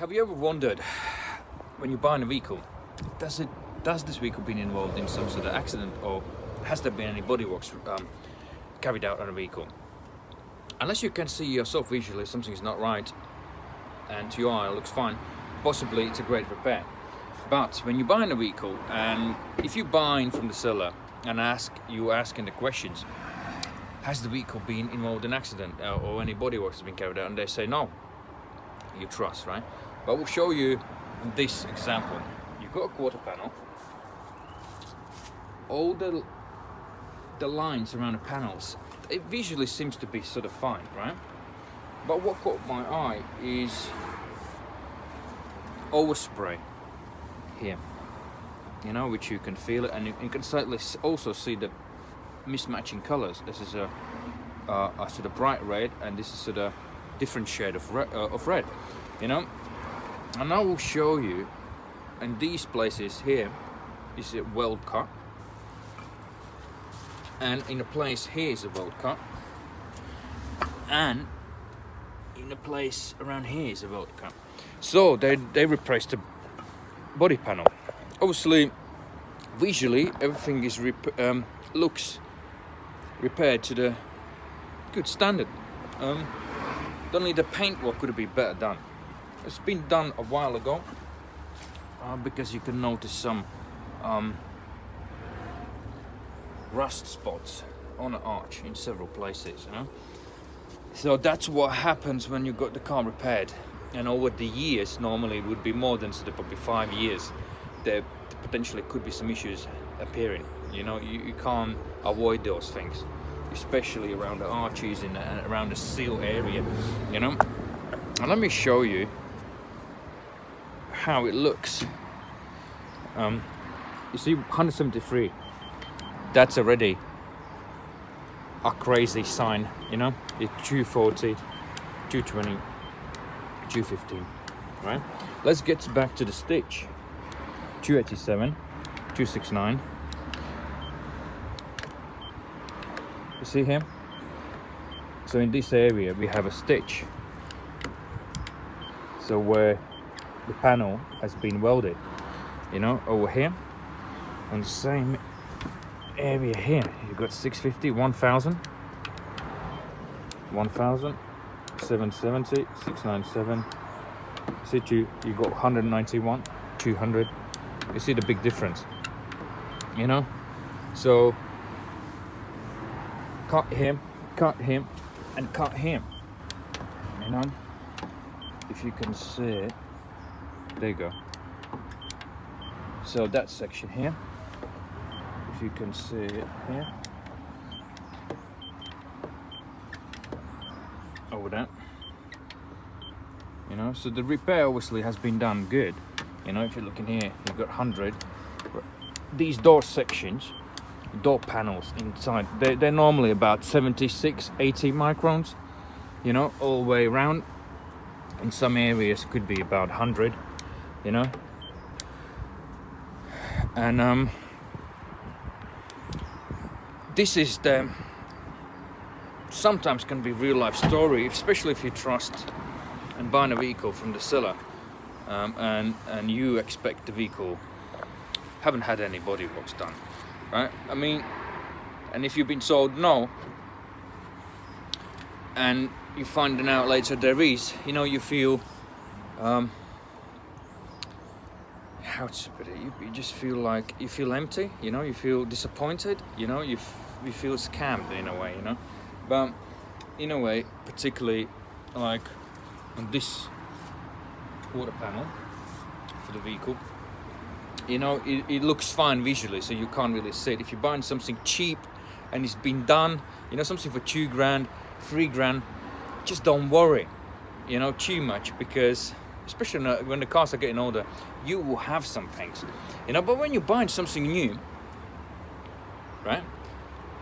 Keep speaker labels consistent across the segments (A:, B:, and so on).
A: Have you ever wondered, when you're buying a vehicle, does this vehicle been involved in some sort of accident, or has there been any bodyworks carried out on a vehicle? Unless you can see yourself visually something's not right, and to your eye it looks fine, possibly it's a great repair. But when you're buying a vehicle, and if you're buying from the seller and you're asking the questions, has the vehicle been involved in an accident or any bodyworks has been carried out, and they say no, you trust, right? But we'll show you this example. You've got a quarter panel. All the lines around the panels, it visually seems to be sort of fine, right? But what caught my eye is overspray here, you know, which you can feel it, and you can slightly also see the mismatching colors. This is a sort of bright red, and this is sort of different shade of red, you know. And I will show you, in these places here is a weld cut, and in a place here is a weld cut, and in a place around here is a weld cut. So they replaced the body panel. Obviously, visually everything is looks repaired to the good standard. Only the paintwork could be better done. It's been done a while ago, because you can notice some rust spots on the arch in several places, you know. So that's what happens when you got the car repaired, and over the years, normally it would be more than sort of probably 5 years, there potentially could be some issues appearing. You know, you can't avoid those things, especially around the arches and around the seal area, you know. And let me show you how it looks. You see 173, that's already a crazy sign, you know. It's 240, 220, 215, right? Let's get back to the stitch. 287, 269. You see here? So in this area we have a stitch, so where the panel has been welded, you know, over here. On the same area here, you've got 650, 1000, 1000, 770, 697. See, you got 191, 200. You see the big difference, you know. So cut him, and cut him, you know. If you can see it, there you go. So that section here, if you can see it here, over that, you know. So the repair obviously has been done good, you know. If you look in here, you've got 100. These door sections, door panels inside, they're normally about 76, 80 microns, you know, all the way around. In some areas could be about 100, you know. And this is the sometimes can be real life story, especially if you trust and buy a vehicle from the seller, and you expect the vehicle haven't had any bodyworks done, right? I mean, and if you've been told no, and you find out later there is, you know, you feel how to put it, you just feel like you feel empty, you know. You feel disappointed, you know. You feel scammed in a way, you know. But in a way, particularly like on this quarter panel for the vehicle, you know, it looks fine visually, so you can't really see it. If you're buying something cheap and it's been done, you know, something for $2,000, $3,000, just don't worry, you know, too much, because especially when the cars are getting older, you will have some things, you know. But when you're buying something new, right,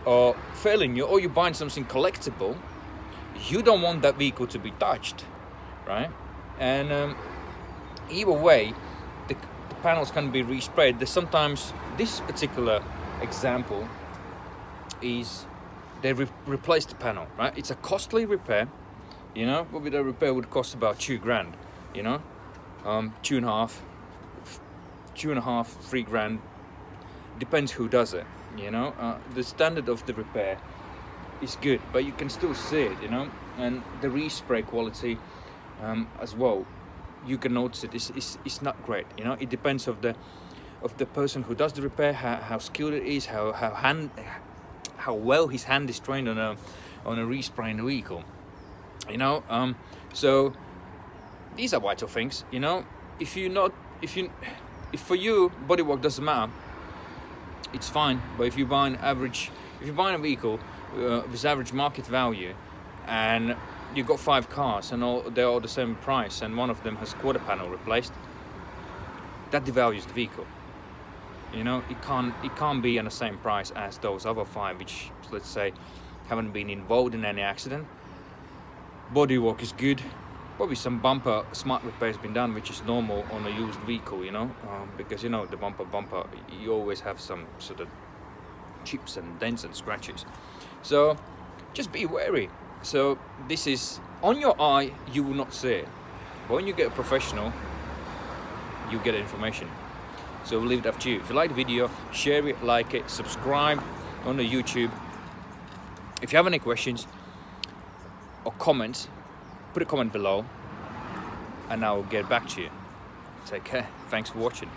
A: or fairly new, or you're buying something collectible, you don't want that vehicle to be touched, right? And either way, the panels can be resprayed. There's sometimes, this particular example is they replace the panel, right? It's a costly repair, you know. Probably the repair would cost about $2,000, you know. 2.5, 3 grand. Depends who does it, you know. The standard of the repair is good, but you can still see it, you know. And the respray quality as well, you can notice it. It's not great, you know. It depends of the person who does the repair, how skilled it is, how well his hand is trained on a respray in the vehicle, you know. So these are vital things, you know. If for you bodywork doesn't matter, it's fine. But if you're buying a vehicle with average market value, and you got 5 cars and they're all the same price, and one of them has quarter panel replaced, that devalues the vehicle. You know, it can't be on the same price as those other 5, which, let's say, haven't been involved in any accident. Bodywork is good. Probably some bumper smart repairs been done, which is normal on a used vehicle, you know, because, you know, the bumper, you always have some sort of chips and dents and scratches. So just be wary. So this is on your eye, you will not see it, but when you get a professional, you get information. So we'll leave it up to you. If you like the video, share it, like it, subscribe on the YouTube. If you have any questions or comments, put a comment below and I'll get back to you. Take care. Thanks for watching.